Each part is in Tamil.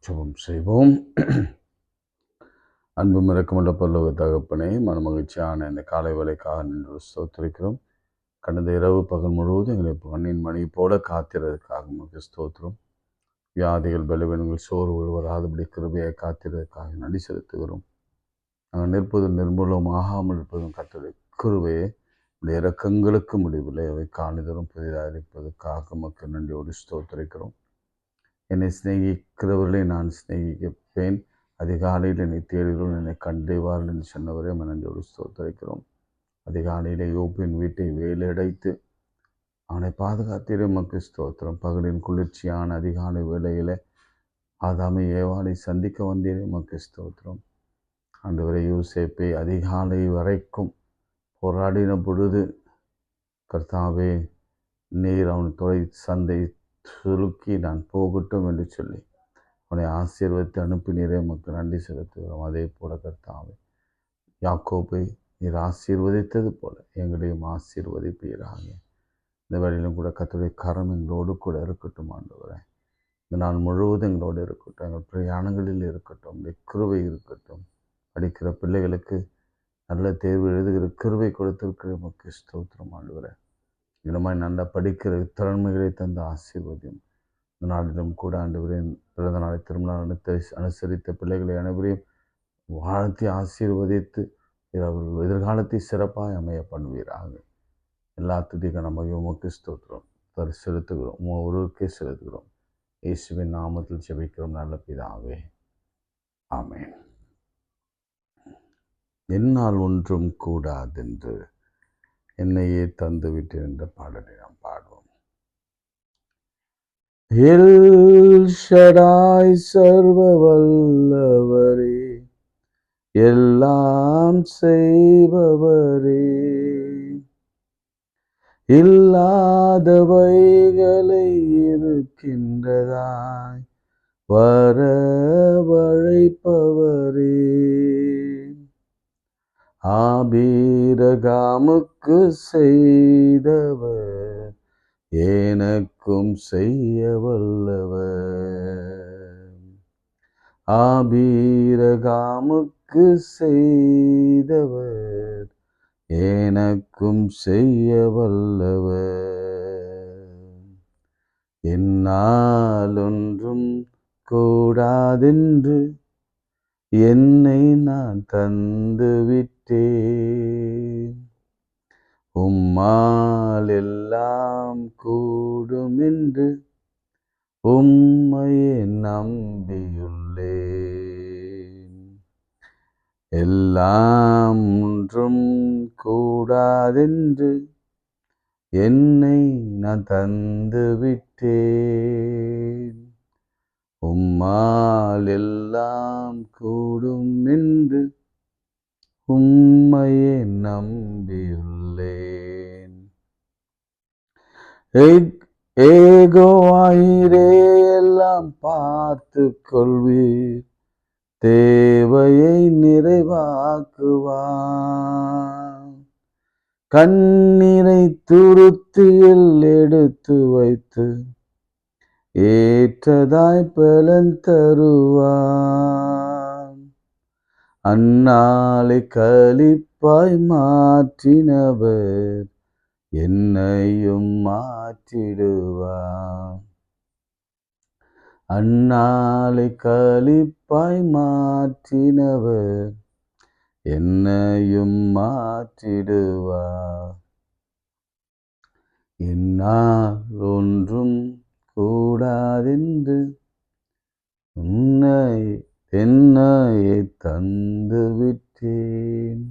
ஜெபம் செய்வோம். அன்பும் இரக்கமுள்ள பரலோக தகப்பனே, மனமகிழ்ச்சியான இந்த காலை வேளைக்காக நின்று ஸ்தோத்திரிக்கிறோம். கடந்த இரவு பகல் முழுவதும் எங்களை கண்ணின் மணி போல காத்திரதுக்காக நமக்கு ஸ்தோத்திரம். வியாதிகள், பலவீனங்கள், சோர்வுகள் வராதபடி கிருபையை காத்திரதுக்காக நன்றி செலுத்துகிறோம். நாங்கள் நிற்பதும் நிர்மூலமாகாமல் இருப்பதும் கர்த்தருடைய கிருபையை உடைய இரக்கங்களுக்கு முடிவில்லை. அவை காணிதரும் புதிதாக இருப்பதற்காக நமக்கு நன்றியோடு ஸ்தோத்திரிக்கிறோம். என்னை சிநேகிக்கிறவர்களை நான் சிநேகிப்பேன். அதிகாலையில் என்னை தேடுகிறோம், என்னை கண்டறிவார்கள் என்று சொன்னவரே நன்றியோடு ஸ்தோத்திரிக்கிறோம். அதிகாலையில் யோபின் வீட்டை வேலையடைத்து அவனை பாதுகாத்தீரே உமக்கு ஸ்தோத்திரம். பகலின் குளிர்ச்சியான அதிகாலை வேளையில் ஆதாமை ஏவாளை சந்திக்க வந்தீரே உமக்கு ஸ்தோத்திரம். ஆண்டவரே, யோசேப்பை அதிகாலை வரைக்கும் போராடின பொழுது கர்த்தாவே, நீர் அவன் தொலை சந்தை சுருக்கி நான் போகட்டும் என்று சொல்லி அவனை ஆசீர்வதித்து அனுப்பினீரே உமக்கு நன்றி செலுத்துகிறோம். அதே போல கர்த்தாவே, யாக்கோபை நீர் ஆசீர்வதித்தது போல எங்களையும் ஆசீர்வதிப்பீராக. இந்த வேளையிலும் கூட கர்த்தருடைய கரம் எங்களோடு கூட இருக்கட்டும். ஆண்டவரே, இந்த நாள் முழுவதும் எங்களோடு இருக்கட்டும். எங்கள் பிரயாணங்களில் இருக்கட்டும், கிருபை இருக்கட்டும். படிக்கிற பிள்ளைகளுக்கு நல்ல தேர்வு எழுதுகிற கிருபை கொடுத்திருக்கிற உமக்கு ஸ்தோத்திரம். ஆண்டவரே, இனமாய் நல்லா படிக்கிற திறன்மைகளை தந்த ஆசீர்வதியும். இந்த நாளிலும் கூட ஆண்டவரே, பிறந்த நாளை திருமண அனுசரித்த பிள்ளைகளை அனைவரையும் வாழ்த்தி ஆசீர்வதித்து அவர்கள் எதிர்காலத்தை சிறப்பாக அமைய பண்ணுவீராக. எல்லா துதிக்க நம்ம உமக்கு ஸ்தோத்திரம் செலுத்துகிறோம். ஒருவருக்கே செலுத்துகிறோம். இயேசுவின் நாமத்தில் ஜெபிக்கிறோம் நல்ல பிதாவே, ஆமென். என்னால் ஒன்றும் கூடாதென்று என்னையே தந்துவிட்டு என்ற பாடலை நாம் பாடுவோம். எல் ஷடாய் சர்வ வல்லவரே, எல்லாம் செய்பவரே, இல்லாதவைகளை இருக்கின்றதாய் வரவழைப்பவரே, ஆபிரகாமுக்கு செய்தவர் எனக்கும் செய்ய வல்லவர், ஆபிரகாமுக்கு செய்தவர் எனக்கும் செய்ய வல்லவர். என்னால் ஒன்றும் கூடாதென்று என்னை நான் தந்து விட்டேன், உம்மால் எல்லாம் கூடும் என்று உம்மையே நம்பியுள்ளேன். எல்லாம் ஒன்றும் கூடாதென்று என்னை நான் தந்து விட்டேன், உம்மால் எல்லாம் கூடும் என்று உம்மையே நம்பியுள்ளேன். ஏகோவாயிரே எல்லாம் பார்த்து கொள்வீர், தேவையை நிறைவாக்குவார், கண்ணீரை துருத்தியில் எடுத்து வைத்து ஏற்றதாய் பலன் தருவார், அந்நாளை களிப்பாய் மாற்றினவர் என்னையும் மாற்றிடுவார், அந்நாளை களிப்பாய் மாற்றினவர் என்னையும் மாற்றிடுவார். என்னால் ஒன்றும் கூடாதென்று என்னையே தந்து விட்டேன்,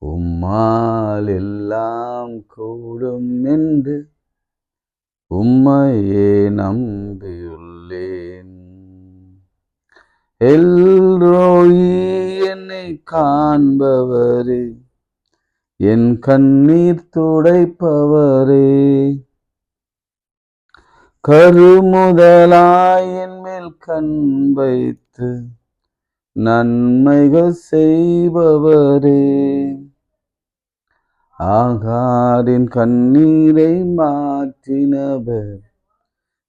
உம்மால் எல்லாம் கூடும் என்று உம்மையே நம்பியுள்ளேன். எல்ரோயி என்னை காண்பவரே, என் கண்ணீர் துடைப்பவரே, கருமுதலாய் என் மேல் கண் வைத்து நன்மைகள் செய்பவரே, ஆகாரின் கண்ணீரை மாற்றினவர்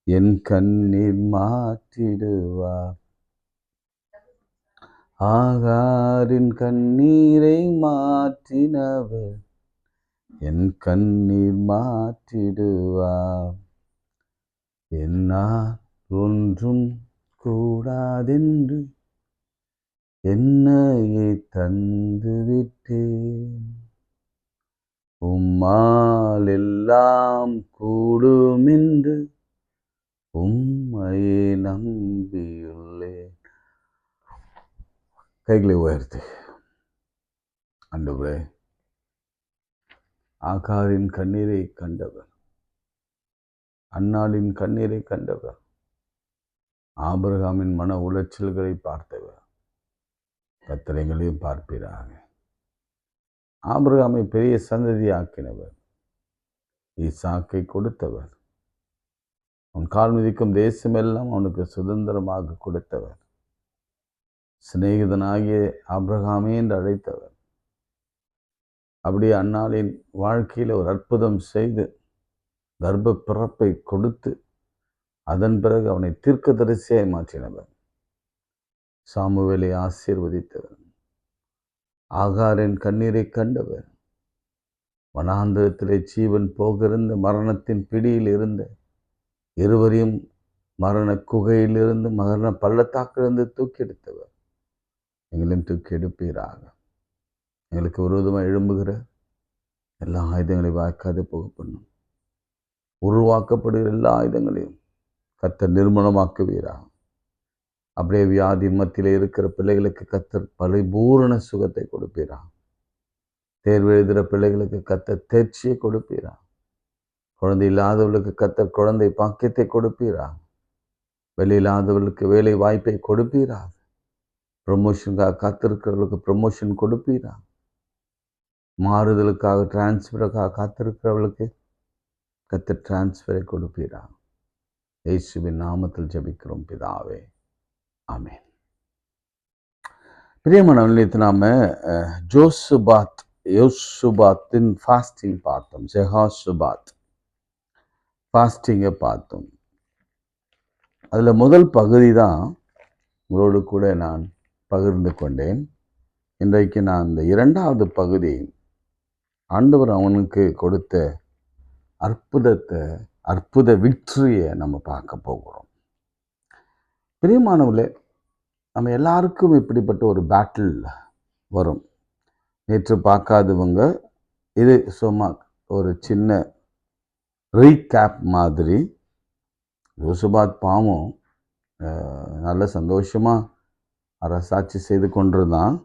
என் கண்ணீர் மாற்றிடுவார். ஆகாரின் கண்ணீரை மாற்றினவர் என் கண்ணீர் மாற்றிடுவார். என்னால் ஒன்றும் கூடாதென்று என்னையே தந்து விட்டேன். உம்மால் எல்லாம் கூடுமென்று உம்மையே நம்பியுள்ளேன். கைகளை உயர்த்து. ஆண்டவரே, ஆகாரின் கண்ணீரை கண்டவர், அன்னாளின் கண்ணீரை கண்டவர், ஆபிரகாமின் மன உளைச்சல்களை பார்த்தவர், கர்த்தரைகளையும் பார்ப்பீராக. ஆபிரகாமை பெரிய சந்ததியாக்கினவர், ஈசாக்கை கொடுத்தவர், அவன் கால் மிதிக்கும் தேசமெல்லாம் அவனுக்கு சுதந்திரமாக கொடுத்தவர், சிநேகிதனாகிய ஆபிரகாமே என்று அழைத்தவர். அப்படியே அன்னாளின் வாழ்க்கையில் ஒரு அற்புதம் செய்து கர்ப்ப பிறப்பை கொடுத்து அதன் பிறகு அவனை தீர்க்கதரிசியாய் மாற்றினவர், சாமுவேலை ஆசீர்வதித்தவர், ஆகாரின் கண்ணீரை கண்டவர், வனாந்திரத்திலே ஜீவன் போகிருந்த மரணத்தின் பிடியில் இருந்த இருவரையும் மரண குகையிலிருந்து மரண பள்ளத்தாக்கிலிருந்து தூக்கி எடுத்தவர், எங்களையும் தூக்கி எடுப்பீராக. எங்களுக்கு விரோதமாக எழும்புகிற எல்லா ஆயுதங்களையும் வாய்க்காது போக பண்ணும். உருவாக்கப்படுகிற எல்லா ஆயுதங்களையும் கர்த்தர் நிர்மூலமாக்குவீராக. அப்படியே வியாதியின் மத்தியில் இருக்கிற பிள்ளைகளுக்கு கர்த்தர் பரிபூரண சுகத்தை கொடுப்பீராக. தேர்வு எழுதுகிற பிள்ளைகளுக்கு கர்த்தர் தேர்ச்சியை கொடுப்பீராக. குழந்தை இல்லாதவர்களுக்கு கர்த்தர் குழந்தை பாக்கியத்தை கொடுப்பீராக. வேலை இல்லாதவர்களுக்கு வேலை வாய்ப்பை கொடுப்பீராக. ப்ரமோஷனுக்காக காத்திருக்கிறவர்களுக்கு ப்ரமோஷன் கொடுப்பீராக. மாறுதலுக்காக டிரான்ஸ்ஃபருக்காக காத்திருக்கிறவர்களுக்கு கர்த்தர் டிரான்ஸ்ஃபரை கொடுப்பீராக. இயேசுவின் நாமத்தில் ஜெபிக்கிறோம் பிதாவே, ஆமென். பிரியமானவர்களே, நாம யோசுபாத்தின் ஃபாஸ்டிங் பார்த்தோம். ஜெஹோஷாபாத் ஃபாஸ்டிங்கை பார்த்தோம். அதில் முதல் பகுதி தான் உங்களோடு கூட நான் பகிர்ந்து கொண்டேன். இன்றைக்கு நான் இந்த இரண்டாவது பகுதி, ஆண்டவர் அவனுக்கு கொடுத்த அற்புத விக்டரியை நம்ம பார்க்க போகிறோம். பிரியமானவர்களே, நம்ம எல்லாருக்கும் இப்படிப்பட்ட ஒரு பேட்டில் வரும். நேற்று பார்க்காதவங்க இது சும்மா ஒரு சின்ன ரீகேப் மாதிரி. யோசுபாத் பாவம் நல்ல சந்தோஷமாக அரசாட்சி செய்து கொண்டிருந்தான்.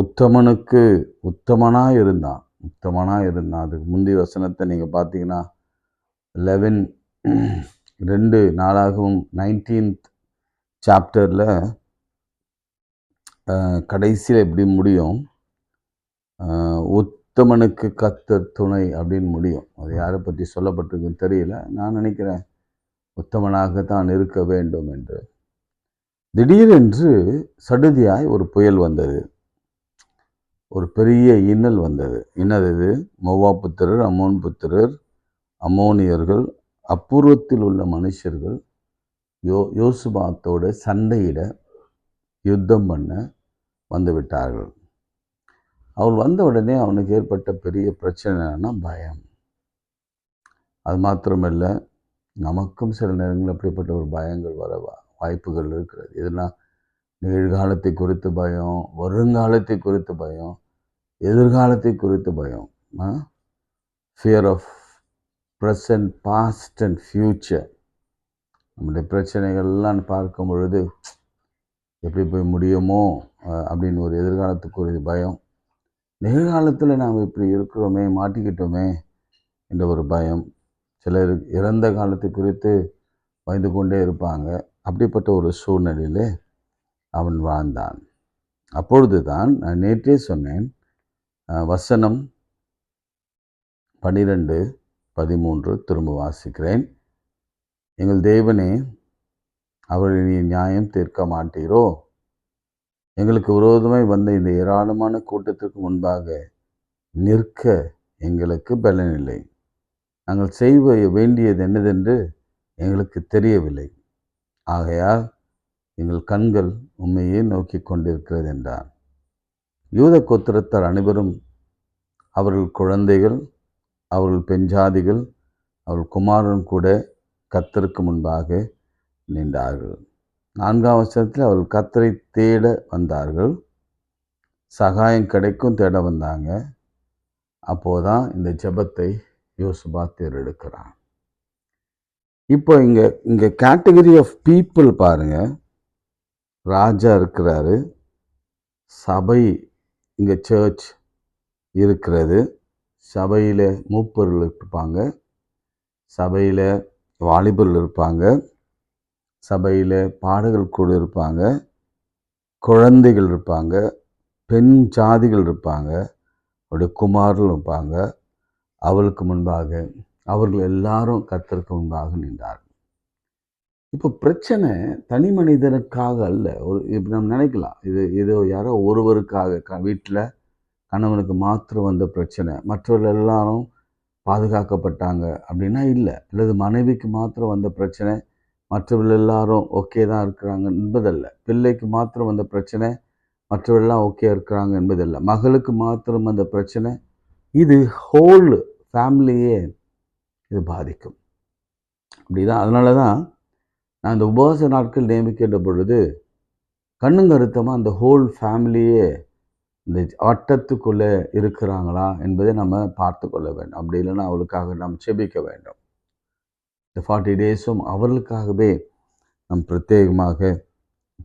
உத்தமனாக இருந்தான். அதுக்கு முந்தைய வசனத்தை நீங்கள் பார்த்தீங்கன்னா 11:2 நாளாகவும் 19th சாப்டரில் கடைசியில் எப்படி முடியும், உத்தமனுக்கு கர்த்தர் துணை அப்படின்னு முடியும். அது யாரை பற்றி சொல்லப்பட்டிருக்குன்னு தெரியல. நான் நினைக்கிறேன் உத்தமனாகத்தான் இருக்க வேண்டும் என்று. திடீரென்று சடுதியாய் ஒரு புயல் வந்தது, ஒரு பெரிய இன்னல் வந்தது. இன்னது இது? மோவாப் புத்திரர், அம்மோன் புத்திரர், அம்மோனியர்கள், அப்பூர்வத்தில் உள்ள மனுஷர்கள் யோசுபாத்தோட சண்டையிட யுத்தம் பண்ண வந்து விட்டார்கள். அவள் வந்த உடனே அவனுக்கு ஏற்பட்ட பெரிய பிரச்சனை என்னன்னா பயம். அது மாத்திரமல்ல, நமக்கும் சில நேரங்களில் அப்படிப்பட்ட ஒரு பயங்கள் வர வாய்ப்புகள் இருக்கிறது. இதெல்லாம் நிகழ்காலத்தை குறித்து பயம், வருங்காலத்தை குறித்து பயம், எதிர்காலத்தை குறித்து பயம். Fear of present, past and future. நம்முடைய பிரச்சனைகள்லாம் பார்க்கும் பொழுது எப்படி போய் முடியுமோ அப்படின்னு ஒரு எதிர்காலத்துக்கு ஒரு பயம். நிகழ்காலத்தில் நாம் இப்படி இருக்கிறோமே, மாட்டிக்கிட்டோமே என்ற ஒரு பயம். சிலர் இறந்த காலத்தை குறித்து பயந்து கொண்டே இருப்பாங்க. அப்படிப்பட்ட ஒரு சூழ்நிலையில் அவன் வாழ்ந்தான். அப்பொழுது தான் நான் நேற்றே சொன்னேன், வசனம் 12-13 திரும்ப வாசிக்கிறேன். எங்கள் தேவனே, அவர்களை நீ நியாயம் தீர்க்க மாட்டீரோ? எங்களுக்கு விரோதமாய் வந்த இந்த ஏராளமான கூட்டத்திற்கு முன்பாக நிற்க எங்களுக்கு பலனில்லை. நாங்கள் செய்ய வேண்டியது என்னதென்று எங்களுக்கு தெரியவில்லை. ஆகையால் எங்கள் கண்கள் உம்மையே நோக்கி கொண்டிருக்கிறது என்றார். யூத கோத்திரத்தார் அனைவரும், அவர்கள் குழந்தைகள், அவர்கள் பெண்ஜாதிகள், அவர்கள் குமாரன் கூட கர்த்தருக்கு முன்பாக நின்றார்கள். 4ஆம் வசனத்தில் அவர்கள் கர்த்தரை தேட வந்தார்கள். சகாயம் கிடைக்கும் தேட வந்தாங்க. அப்போதான் இந்த ஜெபத்தை யோசபாத் தேர்ந்தெடுக்கிறான். இப்போ இங்க கேட்டகரி ஆஃப் பீப்புள் பாருங்க. ராஜா இருக்கிறாரு, சபை இங்க சர்ச் இருக்கிறது, சபையில மூப்பர்கள் இருப்பாங்க, சபையில வாலிபர்கள் இருப்பாங்க, சபையில பாடகர் குழு இருப்பாங்க, குழந்தைகள் இருப்பாங்க, பெண் ஜாதிகள் இருப்பாங்க, அவருடைய குமாரர்கள் இருப்பாங்க. அவளுக்கு முன்பாக அவர்கள் எல்லாரும் கர்த்தருக்கு முன்பாக நின்றார்கள். இப்போ பிரச்சனை தனி மனிதனுக்காக அல்ல. இப்போ நம்ம நினைக்கலாம், இது யாரோ ஒருவருக்காக, வீட்டில் கணவனுக்கு மாத்திரம் வந்த பிரச்சனை, மற்றவர்கள் எல்லாரும் பாதுகாக்கப்பட்டாங்க அப்படின்னா இல்லை. அல்லது மனைவிக்கு மாத்திரம் வந்த பிரச்சனை, மற்றவர்கள் எல்லாரும் ஓகே தான் இருக்கிறாங்க என்பதல்ல. பிள்ளைக்கு மாத்திரம் வந்த பிரச்சனை, மற்றவர்கள்லாம் ஓகே இருக்கிறாங்க என்பதல்ல. மகளுக்கு மாத்திரம் வந்த பிரச்சனை, இது ஹோல் ஃபேமிலியே இது பாதிக்கும். அப்படிதான். அதனால தான் நான் இந்த உபவாச நாட்கள் நியமிக்கின்ற பொழுது கண்ணுங்கருத்தமாக அந்த ஹோல் ஃபேமிலியே இந்த ஆட்டத்துக்குள்ளே இருக்கிறாங்களா என்பதை நம்ம பார்த்து கொள்ள வேண்டும். அப்படி இல்லைன்னா அவளுக்காக நாம் செபிக்க வேண்டும். இந்த 40 டேஸும் அவர்களுக்காகவே நாம் பிரத்யேகமாக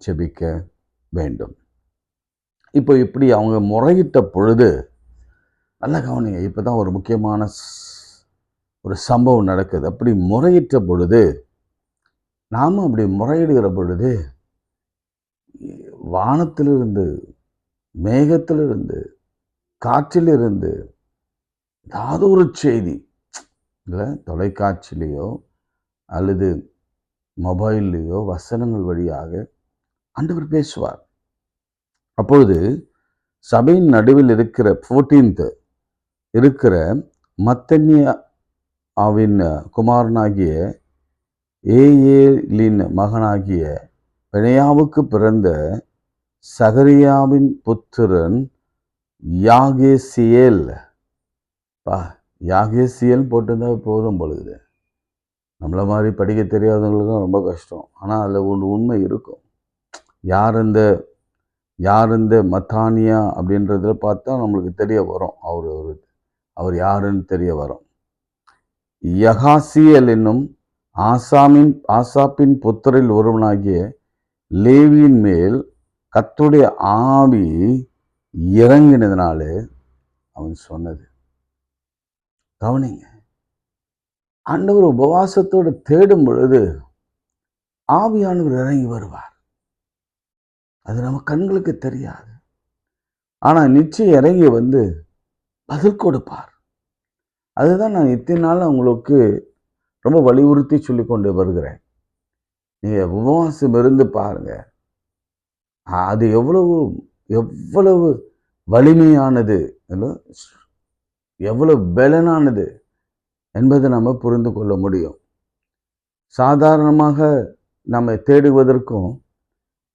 செபிக்க வேண்டும். இப்போ இப்படி அவங்க முறையிட்ட பொழுது, நல்லா கவனிங்க, இப்போ தான் ஒரு முக்கியமான ஒரு சம்பவம் நடக்குது. அப்படி முறையிட்ட பொழுது, நாம் அப்படி முறையிடுகிற பொழுது வானத்திலிருந்து, மேகத்திலிருந்து, காற்றிலிருந்து ஏதாவது ஒரு செய்தி, இல்லை தொலைக்காட்சியிலையோ அல்லது மொபைல்லையோ வசனங்கள் வழியாக ஆண்டவர் பேசுவார். அப்பொழுது சபையின் நடுவில் இருக்கிற 14th இருக்கிற மத்தனியாவின் குமாரனாகிய ஏயேலின் மகனாகிய பெனையாவுக்கு பிறந்த சகரியாவின் புத்திரன் யாகேசியேல். யாகேசியல் போட்டிருந்தா போதும் பொழுது. நம்மளை மாதிரி படிக்க தெரியாதவங்களுக்கும் ரொம்ப கஷ்டம். ஆனால் அதில் ஒன்று உண்மை இருக்கும். யார் இந்த மத்தானியா அப்படின்றத பார்த்தா நம்மளுக்கு தெரிய வரும். அவர் யாருன்னு தெரிய வரும். யகாசியல் என்னும் ஆசாப்பின் புத்தரில் ஒருவனாகிய லேவியின் மேல் கர்த்தருடைய ஆவி இறங்கினதுனாலே அவன் சொன்னது. கவனிங்க, ஆண்டவர் உபவாசத்தோடு தேடும் பொழுது ஆவியானவர் இறங்கி வருவார். அது நம்ம கண்களுக்கு தெரியாது. ஆனால் நிச்சயம் இறங்கி வந்து பதில் கொடுப்பார். அதுதான் நான் இத்தனை நாள் உங்களுக்கு ரொம்ப வலியுறுத்தி சொல்லி கொண்டு வருகிறேன். நீங்கள் உபவாசம் இருந்து பாருங்க, அது எவ்வளவு வலிமையானது, எவ்வளவு பலனானது என்பதை நம்ம புரிந்து கொள்ள முடியும். சாதாரணமாக நம்ம தேடுவதற்கும்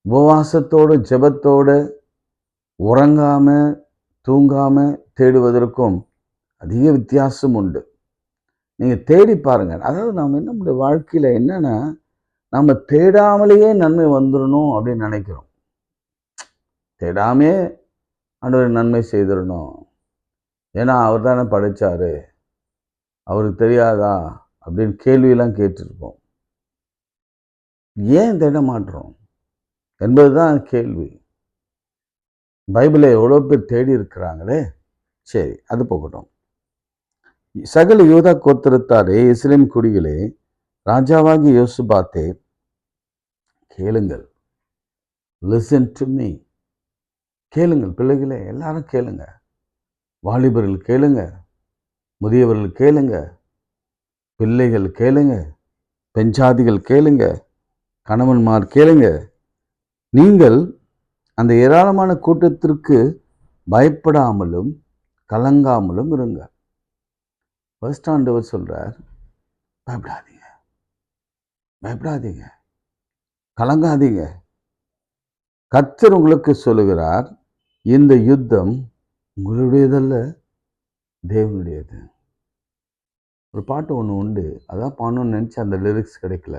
உபவாசத்தோடு ஜெபத்தோடு உறங்காம தூங்காம தேடுவதற்கும் அதிக வித்தியாசம் உண்டு. நீங்கள் தேடி பாருங்க. அதாவது நம்ம நம்முடைய வாழ்க்கையில் என்னன்னா, நம்ம தேடாமலேயே நன்மை வந்துடணும் அப்படின்னு நினைக்கிறோம். தேடாமே ஆண்டவர் நன்மை செய்திடணும், ஏன்னா அவர் தானே படைச்சாரு, அவருக்கு தெரியாதா அப்படின்னு கேள்வியெல்லாம் கேட்டிருப்போம். ஏன் தேட மாட்டோம் என்பதுதான் கேள்வி. பைபிளை எவ்வளோ பேர் தேடி இருக்கிறாங்களே. சரி, அது போகட்டும். சகல யூதா கோத்திரத்தாரே, இஸ்ரேல் குடிகளே, ராஜாவாகி யோசபாத்தே, கேளுங்கள். Listen to me. கேளுங்கள் பிள்ளைகளே, எல்லாரும் கேளுங்க. வாலிபர்கள் கேளுங்க, முதியவர்கள் கேளுங்க, பிள்ளைகள் கேளுங்க, பெண்ஜாதிகள் கேளுங்க, கணவன்மார் கேளுங்க. நீங்கள் அந்த ஏராளமான கூட்டத்திற்கு பயப்படாமலும் கலங்காமலும் இருங்க. 1 ஆண்டவர் சொல்றார், பயப்படாதீங்க. பயப்படாதீங்க, கலங்காதீங்க. கர்த்தர் உங்களுக்கு சொல்லுகிறார், இந்த யுத்தம் உங்களுடையதல்ல, தேவனுடையது. ஒரு பாட்டு ஒன்று உண்டு, அதான் பாடணும்னு நினச்சி அந்த லிரிக்ஸ் கிடைக்கல.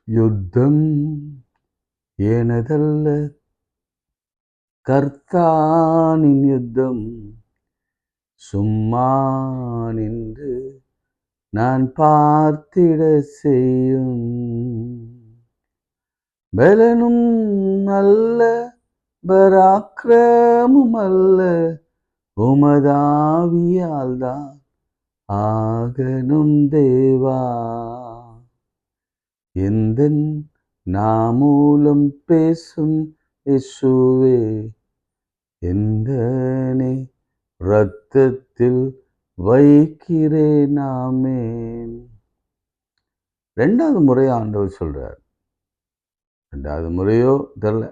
யுத்தம் எனதல்ல, கர்த்தானின் யுத்தம், சும்மா நின்று நான் பார்த்திட செய்யும். பலனும் அல்ல, பராக்கிரமும் அல்ல, உமதாவியால் தான் ஆகனும் தேவா. எந்தன் நாமூலம் பேசும் இயேசுவே, எந்தனை இரத்தத்தில் வைக்கிறேன் ஆமென். 2வது முறை ஆண்டவர் சொல்றார். 2வது முறையோ தெரியல,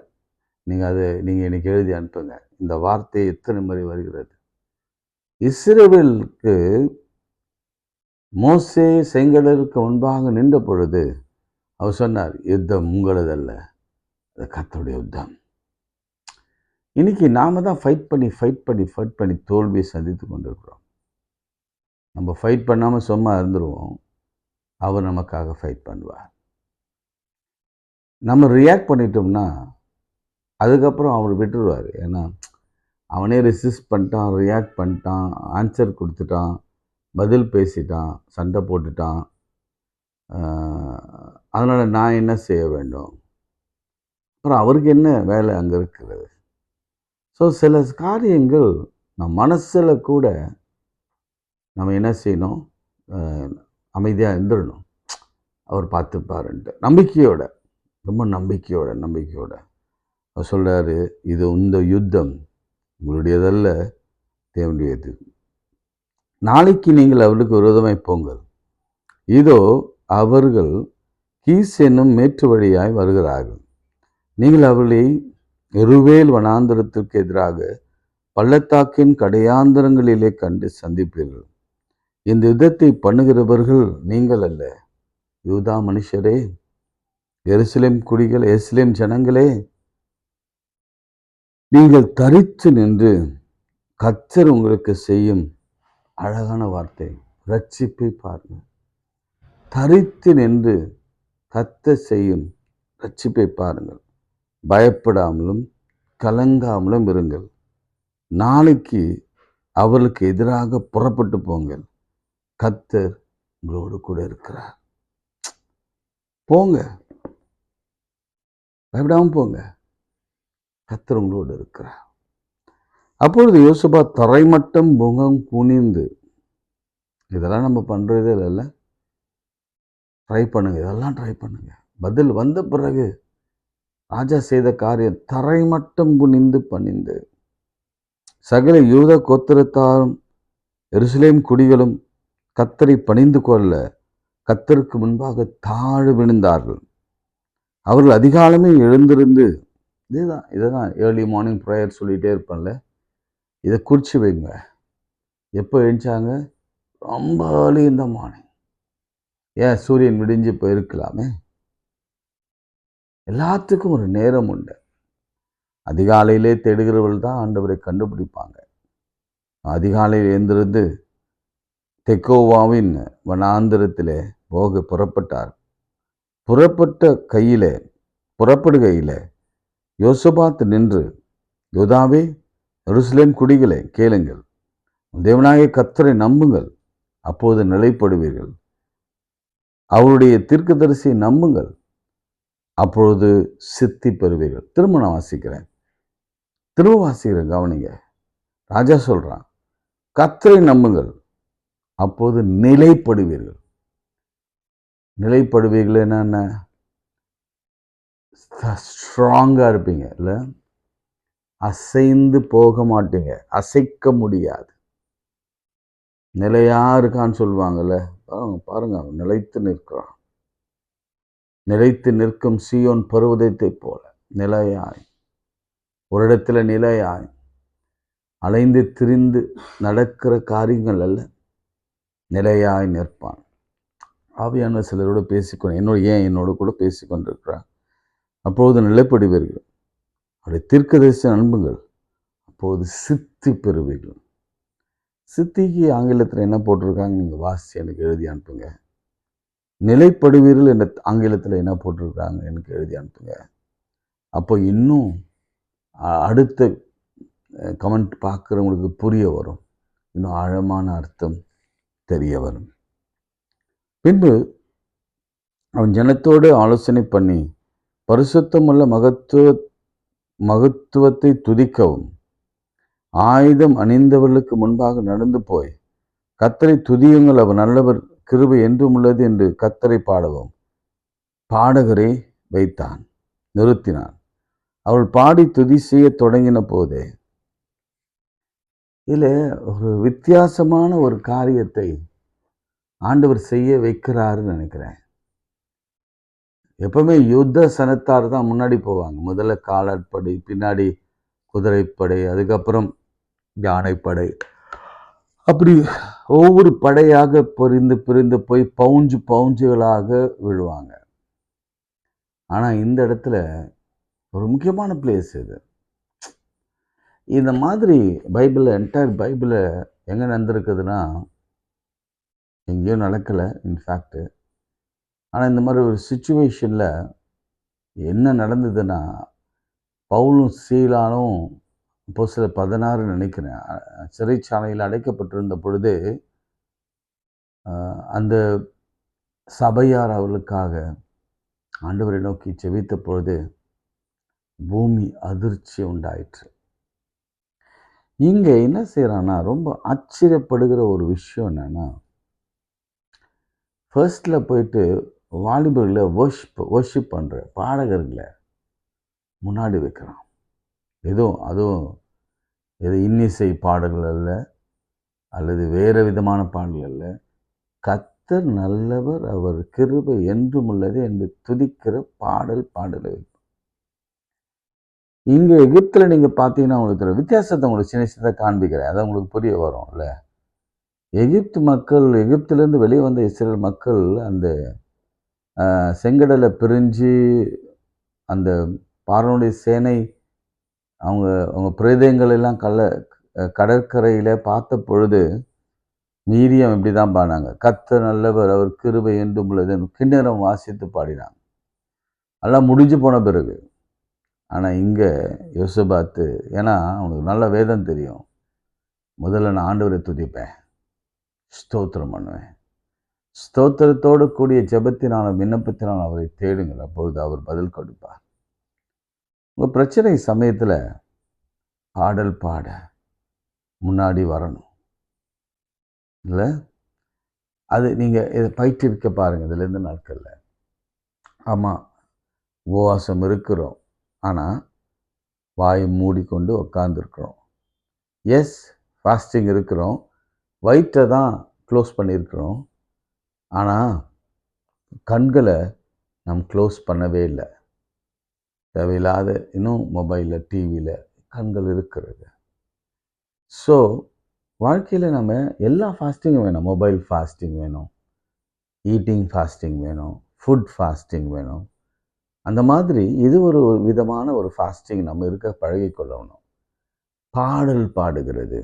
நீங்க எனக்கு எழுதி அனுப்புங்க. இந்த வார்த்தை எத்தனை முறை வருகிறது? இஸ்ரவேலுக்கு மோசே செங்கடலுக்கு முன்பாக நின்ற பொழுது அவர் சொன்னார், யுத்தம் உங்களதல்ல, அது கர்த்தருடைய யுத்தம். இன்னைக்கு நாம தான் ஃபைட் பண்ணி தோல்வியை சந்தித்து கொண்டிருக்கிறோம். நம்ம ஃபைட் பண்ணாமல் சும்மா இருந்துருவோம், அவர் நமக்காக ஃபைட் பண்ணுவார். நம்ம ரியாக்ட் பண்ணிட்டோம்னா அதுக்கப்புறம் அவர் விட்டுருவார். ஏன்னா அவனே ரெசிஸ்ட் பண்ணிட்டான், ரியாக்ட் பண்ணிட்டான், ஆன்சர் கொடுத்துட்டான், பதில் பேசிட்டான், சண்டை போட்டுட்டான். அதனால் நான் என்ன செய்ய வேண்டும்? அப்புறம் அவருக்கு என்ன வேலை அங்கே இருக்கிறது? ஸோ சில காரியங்கள் நம் மனசில் கூட நம்ம என்ன செய்யணும்? அமைதியாக இருந்துடணும். அவர் பார்த்துப்பாருன்ட்டு நம்பிக்கையோட, ரொம்ப நம்பிக்கையோட அவர் சொல்கிறாரு, இது இந்த யுத்தம் உங்களுடையதல்ல, தேவனுடையது. நாளைக்கு நீங்கள் அவர்களுக்கு விரோதமாய் போங்கள். இதோ அவர்கள் கீஸ் என்னும் மேற்று வழியாய் வருகிறார்கள். நீங்கள் அவர்களை எருவேல் வனாந்தரத்திற்கு எதிராக பள்ளத்தாக்கின் கடையாந்தரங்களிலே கண்டு சந்திப்பீர்கள். இந்த யுத்தத்தை பண்ணுகிறவர்கள் நீங்கள் அல்ல, யூதா மனுஷரே, எருசலேம் குடிகள், எருசலேம் ஜனங்களே, நீங்கள் தரித்து நின்று கர்த்தர் உங்களுக்கு செய்யும் அழகான வார்த்தை, ரட்சிப்பை பாருங்கள். தரித்து நின்று கர்த்தர் செய்யும் ரட்சிப்பை பாருங்கள். பயப்படாமலும் கலங்காமலும் இருங்கள். நாளைக்கு அவர்களுக்கு எதிராக புறப்பட்டு போங்கள். கர்த்தர் உங்களோடு கூட இருக்கிறார். போங்க, பயப்படாமல் போங்க, கர்த்தர் உங்களோடு இருக்கிறார். அப்பொழுது யோசுபா தரைமட்டம் முகம் குனிந்து, இதெல்லாம் நம்ம பண்ணுறதே இல்லைல்ல, ட்ரை பண்ணுங்க, இதெல்லாம் ட்ரை பண்ணுங்க. பதில் வந்த பிறகு ராஜா செய்த காரியம், தரைமட்டம் குனிந்து பணிந்து சகல யூத கோத்திரத்தாரும் எருசலேம் குடிகளும் கர்த்தரை பணிந்து கொள்ள கர்த்தருக்கு முன்பாக தாழ் விழுந்தார்கள். அவர்கள் அதிகாலமே எழுந்திருந்து, இதுதான் ஏர்லி மார்னிங் ப்ரேயர் சொல்லிகிட்டே இருப்பேன்ல, இதை குறித்து வைங்க. எப்போ எழுந்தாங்க? ரொம்ப ஏர்லி இந்த மார்னிங். ஏன் சூரியன் விடிஞ்சு போயிருக்கலாமே. எல்லாத்துக்கும் ஒரு நேரம் உண்டு. அதிகாலையிலே தேடுகிறவர்கள் தான் ஆண்டவரை கண்டுபிடிப்பாங்க. அதிகாலையில் எழுந்திருந்து தெக்கோவாவின் வனாந்திரத்திலே போக புறப்பட்டார். புறப்படுகையிலே யோசபாத் நின்று, யூதாவே, எருசலேம் குடிகளே, கேளுங்கள், தேவனாகிய கர்த்தரை நம்புங்கள், அப்போது நிலைப்படுவீர்கள். அவருடைய தீர்க்கதரிசியை நம்புங்கள், அப்பொழுது சித்தி பெறுவீர்கள். திரும்ப நான் வாசிக்கிறேன், கவனிங்க. ராஜா சொல்றான், கர்த்தரை நம்புங்கள், அப்போது நிலைப்படுவீர்கள். நிலைப்படுவீர்கள் என்ன? ஸ்ட்ராங்காக இருப்பீங்க, இல்லை அசைந்து போக மாட்டீங்க, அசைக்க முடியாது. நிலையா இருக்கான்னு சொல்லுவாங்கல்ல, பாருங்க, அவன் நிலைத்து நிற்கிறான். நிலைத்து நிற்கும் சீயோன் பர்வதத்தை போல நிலையாய், ஒரு இடத்துல நிலையாய், அலைந்து திரிந்து நடக்கிற காரியங்கள் அல்ல, நிலையாய் நிற்பான். ஆவியானவர் சிலரோடு என்னோட கூட பேசிக்கொண்டிருக்கிறார். அப்பொழுது நிலைப்படுவீர்கள். அவருடைய தீர்க்கதரிசனம் அனுப்புங்கள், அப்போது சித்தி பெறுவீர்கள். சித்திக்கு ஆங்கிலத்தில் என்ன போட்டிருக்காங்க, நீங்கள் வாசித்து எனக்கு எழுதி அனுப்புங்க. நிலைப்படுவீர்கள் என்ற ஆங்கிலத்தில் என்ன போட்டிருக்காங்க எனக்கு எழுதி அனுப்புங்க. அப்போ இன்னும் அடுத்த கமெண்ட் பார்க்குறவங்களுக்கு புரிய வரும், இன்னும் ஆழமான அர்த்தம் தெரிய வரும். பின்பு அவன் ஜனத்தோடு ஆலோசனை பண்ணி பரிசுத்தமுள்ள மகத்துவத்தை துதிக்கவும் ஆயுதம் அணிந்தவர்களுக்கு முன்பாக நடந்து போய் கர்த்தரை துதியுங்கள், அவர் நல்லவர், கிருபை என்றும் உள்ளது என்று கர்த்தரை பாடவும் பாடகரை வைத்தான், நிறுத்தினான். அவள் பாடி துதி செய்ய தொடங்கின போதே இதில் ஒரு வித்தியாசமான ஒரு காரியத்தை ஆண்டவர் செய்ய வைக்கிறாருன்னு நினைக்கிறேன். எப்பவுமே யுத்த சனத்தார் தான் முன்னாடி போவாங்க. முதல்ல காலாட்படை, பின்னாடி குதிரைப்படை, அதுக்கப்புறம் யானைப்படை, அப்படி ஒவ்வொரு படையாக பிரிந்து போய் பவுஞ்சுகளாக விழுவாங்க. ஆனால் இந்த இடத்துல ஒரு முக்கியமான பிளேஸ் இது. இந்த மாதிரி என்டையர் பைபிளில் எங்கே நடந்திருக்குதுன்னா எங்கேயும் நடக்கலை இன்ஃபேக்ட். ஆனால் இந்த மாதிரி ஒரு சுச்சுவேஷனில் என்ன நடந்ததுன்னா, பவுலும் சீலானும் அப்போஸ்தலர் 16 நினைக்கிறேன், சிறைச்சாலையில் அடைக்கப்பட்டிருந்த பொழுது அந்த சபையார் அவர்களுக்காக ஆண்டவரை நோக்கி ஜெபித்த பொழுது பூமி அதிர்ச்சி உண்டாயிற்று. இங்கே என்ன செய்யறான்னா, ரொம்ப ஆச்சரியப்படுகிற ஒரு விஷயம் என்னன்னா, ஃபர்ஸ்டில் போயிட்டு வாலிபர்களை வர்ஷிப் பண்ணுற பாடகர்களை முன்னாடி வைக்கிறான். அதுவும் எது இன்னிசை பாடல்கள் அல்ல, அல்லது வேறு விதமான பாடல்கள் அல்ல, கர்த்தர் நல்லவர், அவர் கிருபை என்றும் உள்ளது என்று துதிக்கிற பாடலை வைப்போம். இங்கே எகிப்தில் நீங்கள் பார்த்தீங்கன்னா உங்களுக்கு வித்தியாசத்தை உங்களுக்கு சின்ன காண்பிக்கிறேன், அதான் உங்களுக்கு புரிய வரும் இல்லை. எகிப்திலேருந்து வெளியே வந்த இஸ்ரேல் மக்கள் அந்த செங்கடலை பிரிஞ்சு அந்த பார்வோனுடைய சேனை அவங்க பிரேதங்கள் எல்லாம் கடற்கரையில் பார்த்த பொழுது மீரியம் இப்படி தான் பாடினாங்க, கர்த்தர் நல்லவர், அவர் கிருபை என்றும் உள்ளது, கிண்ணறம் வாசித்து பாடினாங்க. எல்லாம் முடிஞ்சு போன பிறகு. ஆனால் இங்கே யோசபாத்து, ஏன்னா அவனுக்கு நல்ல வேதம் தெரியும், முதல்ல நான் ஆண்டவரை துதிப்பேன், ஸ்தோத்திரம் பண்ணுவேன், ஸ்தோத்திரத்தோடு கூடிய ஜெபத்தினாலும் விண்ணப்பத்தினாலும் அவரை தேடுங்கள், அப்பொழுது அவர் பதில் கொடுப்பார். உங்கள் பிரச்சனை சமயத்தில் பாடல் பாட முன்னாடி வரணும் இல்லை. அது நீங்கள் இதை பயிற்றுவிக்க பாருங்கள் இதுலேருந்து நாட்களில். ஆமாம், உபவாசம் இருக்கிறோம், ஆனால் வாயை மூடிக்கொண்டு உட்காந்துருக்குறோம். எஸ், ஃபாஸ்டிங் இருக்கிறோம், வயிற்றை தான் க்ளோஸ் பண்ணியிருக்கிறோம், ஆனால் கண்களை நாம் க்ளோஸ் பண்ணவே இல்லை. தேவையில்லாத இன்னும் மொபைலில், டிவியில் கண்கள் இருக்கிறது. ஸோ வாழ்க்கையில் நம்ம எல்லா ஃபாஸ்டிங்கும் வேணும். மொபைல் ஃபாஸ்டிங் வேணும், ஈட்டிங் ஃபாஸ்டிங் வேணும், ஃபுட் ஃபாஸ்டிங் வேணும். அந்த மாதிரி இது ஒரு விதமான ஒரு ஃபாஸ்டிங் நம்ம இருக்க பழகிக்கொள்ளணும். பாடல் பாடுகிறது,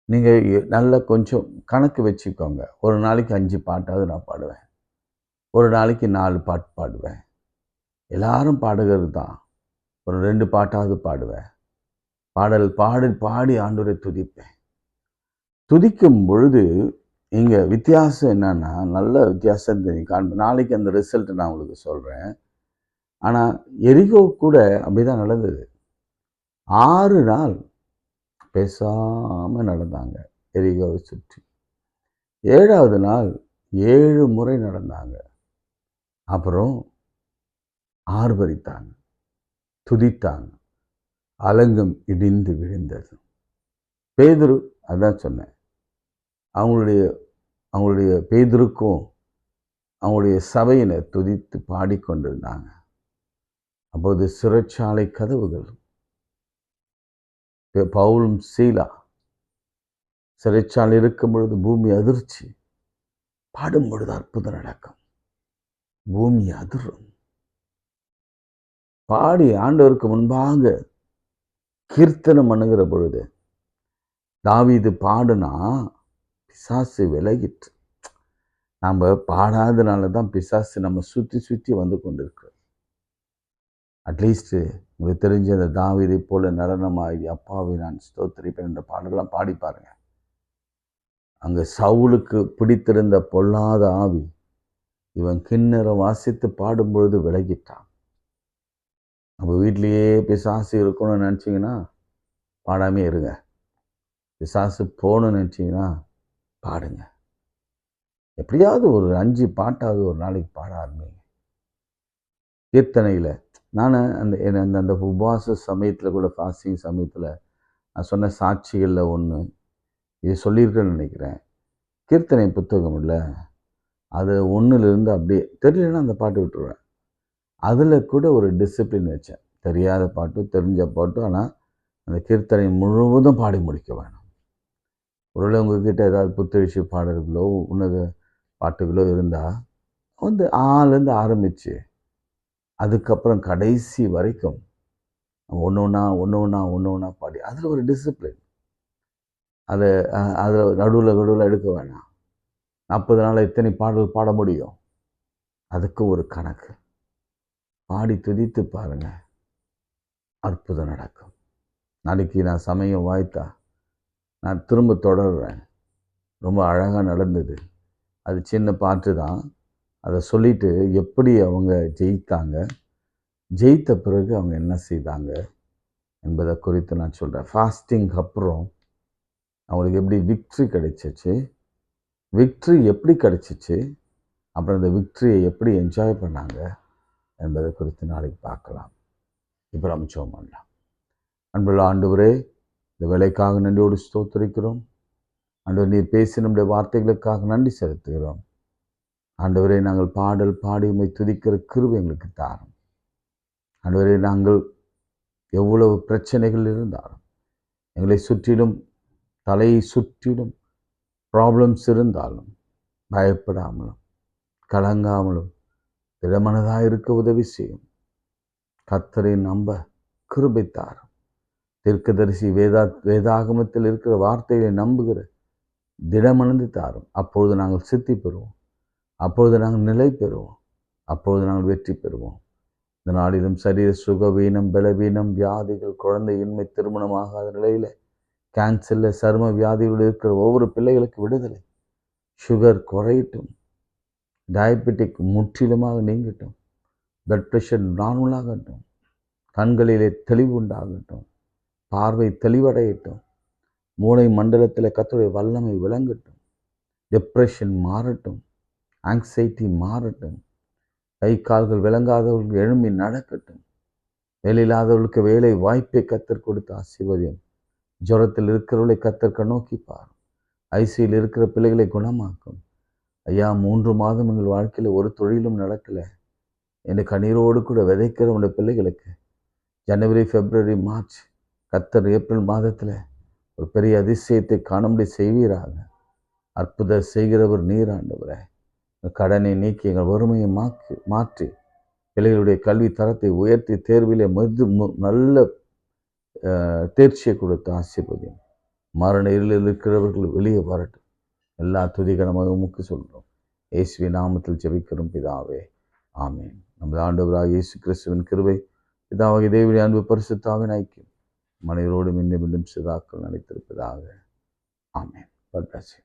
நீங்கள் நல்ல கொஞ்சம் கணக்கு வச்சுக்கோங்க. ஒரு நாளைக்கு 5 பாட்டாவது நான் பாடுவேன், ஒரு நாளைக்கு 4 பாட்டு பாடுவேன். எல்லாரும் பாடுகிறது தான், ஒரு 2 பாட்டாவது பாடுவேன். பாடி ஆண்டவரை துதிப்பேன். துதிக்கும் பொழுது இங்கே வித்தியாசம் என்னன்னா, நல்ல வித்தியாசத்தை நாளைக்கு அந்த ரிசல்ட்டை நான் உங்களுக்கு சொல்கிறேன். ஆனால் எரிகோ கூட அப்படிதான் நடந்தது. 6 நாள் பேசாமல் நடந்தாங்க எரிகோவை சுற்றி. 7ஆவது நாள் 7 முறை நடந்தாங்க. அப்புறம் ஆர்ப்பரித்தாங்க, துதித்தாங்க, அலங்கம் இடிந்து விழுந்தது. பேதுரு, அதான் சொன்னேன், அவங்களுடைய பேதுருக்கும் அவங்களுடைய சபையினர் துதித்து பாடிக்கொண்டிருந்தாங்க. அப்போது சிறைச்சாலை கதவுகள், பவுலும் சீலா சிறைச்சாலை இருக்கும் பொழுது பூமி அதிர்ச்சி, பாடும் பொழுது அற்புதம் நடக்கும். பூமி அதிரும். பாடி ஆண்டவருக்கு முன்பாக கீர்த்தனம் பண்ணுகிற பொழுது தாவீது பாடுனா பிசாசு விலகிற்று. நம்ம பாடாதனால தான் பிசாசு நம்ம சுற்றி சுற்றி வந்து கொண்டிருக்கிறோம். அட்லீஸ்ட் உங்களுக்கு தெரிஞ்ச அந்த தாவீதை போல நடனமாகி அப்பாவை நான் ஸ்தோத்திரிப்பேன் என்ற பாடலாம் பாடி பாருங்க. அங்கே சவுலுக்கு பிடித்திருந்த பொல்லாத ஆவி இவன் கிண்ணறம் வாசித்து பாடும்பொழுது விலகிட்டான். நம்ம வீட்லேயே பிசாசு இருக்கணும்னு நினச்சிங்கன்னா பாடாமே இருங்க. பிசாசு போகணும்னு நினச்சிங்கன்னா பாடுங்க. எப்படியாவது ஒரு 5 பாட்டாவது ஒரு நாளைக்கு பாட ஆரம்பிங்க. கீர்த்தனையில் நான் அந்த உபவாச சமயத்தில் கூட ஃபாஸ்டிங் சமயத்தில் நான் சொன்ன சாட்சிகளில் ஒன்று இது சொல்லியிருக்கேன்னு நினைக்கிறேன். கீர்த்தனை புத்தகம் இல்லை, அது 1லிருந்து அப்படியே தெரியலன்னா அந்த பாட்டு விட்டுருவேன். அதில் கூட ஒரு டிசிப்ளின் வச்சேன். தெரியாத பாட்டு தெரிஞ்ச பாட்டு, ஆனால் அந்த கீர்த்தனை முழுவதும் பாடி முடிக்க வேணும். ஒருவேளை உங்ககிட்ட ஏதாவது புத்தெழுச்சி பாடல்களோ உன்னத பாட்டுகளோ இருந்தால் வந்து ஆலேருந்து ஆரம்பித்து அதுக்கப்புறம் கடைசி வரைக்கும் ஒன்று ஒன்றா பாடி அதில் ஒரு டிசிப்ளின். அதில் நடுவில் எடுக்க வேணாம். 40 நாள் எத்தனை பாடல் பாட முடியும், அதுக்கு ஒரு கணக்கு. பாடி துதித்து பாருங்க, அற்புதம் நடக்கும். நாளைக்கு நான் சமயம் வாய்த்தா நான் திரும்ப தொடர்றேன். ரொம்ப அழகாக நடந்தது. அது சின்ன பாட்டு தான். அதை சொல்லிவிட்டு எப்படி அவங்க ஜெயித்தாங்க, ஜெயித்த பிறகு அவங்க என்ன செய்தாங்க என்பதை குறித்து நான் சொல்கிறேன். ஃபாஸ்டிங்க்கு அப்புறம் அவங்களுக்கு எப்படி விக்ட்ரி கிடைச்சிச்சு, விக்ட்ரி எப்படி கிடைச்சிச்சு, அப்புறம் அந்த விக்ட்ரியை எப்படி என்ஜாய் பண்ணாங்க என்பதை குறித்து நாளைக்கு பார்க்கலாம். இப்போ நம்ம ஜெபம் பண்ணலாம். அன்புள்ள ஆண்டவரே, இந்த வேலைக்காக நன்றியோடு ஸ்தோத்திரிக்கிறோம். ஆண்டவர் நீர் பேசி நம்முடைய வார்த்தைகளுக்காக நன்றி செலுத்துகிறோம். ஆண்டவரே, நாங்கள் பாடல் பாடி உம்மை துதிக்கிற கிருபை எங்களுக்கு தாரும். ஆண்டவரே, நாங்கள் எவ்வளவு பிரச்சனைகள் இருந்தாலும், எங்களை சுற்றிலும் தலையை சுற்றிலும் ப்ராப்ளம்ஸ் இருந்தாலும் பயப்படாமலும் கலங்காமலும் திடமனதாக இருக்க உதவி செய்யும். கர்த்தரை நம்ப கிருபை தாரும். தீர்க்கதரிசி வேதாகமத்தில் இருக்கிற வார்த்தைகளை நம்புகிற திடமனது தாரும். அப்பொழுது நாங்கள் சித்தி பெறுவோம், அப்பொழுது நாங்கள் நிலை பெறுவோம், அப்பொழுது நாங்கள் வெற்றி பெறுவோம். இந்த நாளிலும் சரீர சுகவீனம், பலவீனம், வியாதிகள், குழந்தையின்மை, திருமணமாகாத நிலையில், கேன்சரில், சரும வியாதிகள் இருக்கிற ஒவ்வொரு பிள்ளைகளுக்கு விடுதலை, சுகர் குறையட்டும், டயபெட்டிக் முற்றிலுமாக நீங்கட்டும், பிளட் ப்ரெஷர் நார்மலாகட்டும், கண்களிலே தெளிவு உண்டாகட்டும், பார்வை தெளிவடையட்டும், மூளை மண்டலத்தில் கர்த்தருடைய வல்லமை விளங்கட்டும், டிப்ரெஷன் மாறட்டும், ஆங்ஸைட்டி மாறட்டும், கை கால்கள் விளங்காதவர்களுக்கு எழும்பி நடக்கட்டும், வேலையில்லாதவர்களுக்கு வேலை வாய்ப்பை கர்த்தர் கொடுத்து ஆசீர்வதியும். ஜுரத்தில் இருக்கிறவர்களை கர்த்தர் கண்ணோக்கி பாரும். ஐசியில் இருக்கிற பிள்ளைகளை குணமாக்கும். ஐயா, 3 மாதம் எங்கள் வாழ்க்கையில் ஒரு தொழிலும் நடக்கலை என்று கண்ணீரோடு கூட விதைக்கிற உடைய பிள்ளைகளுக்கு ஜனவரி, பிப்ரவரி, மார்ச், கர்த்தர் ஏப்ரல் மாதத்தில் ஒரு பெரிய அதிசயத்தை காணும்படி செய்வீராக. அற்புதம் செய்கிறவர் நீர் ஆண்டவரே. கடனை நீக்கி எங்கள் வறுமையை மாற்றி பிள்ளைகளுடைய கல்வி தரத்தை உயர்த்தி தேர்விலே நல்ல தேர்ச்சியை கொடுத்து ஆசீர்வதியும். மரண இருளில் இருக்கிறவர்கள் வெளியே வரட்டும். எல்லா துதிகரமாக உமக்கு சொல்கிறோம். இயேசுவின் நாமத்தில் ஜெபிக்கிறோம் பிதாவே, ஆமேன். நமது ஆண்டவராகிய இயேசு கிறிஸ்துவின் கிருபை, பிதாவாகிய தேவனுடைய அன்பு, பரிசுத்தாவின் ஐக்கியம் மனிதரோடு மீண்டும் சிதாக்கள் நிலைத்திருப்பதாக. ஆமேன். God bless you.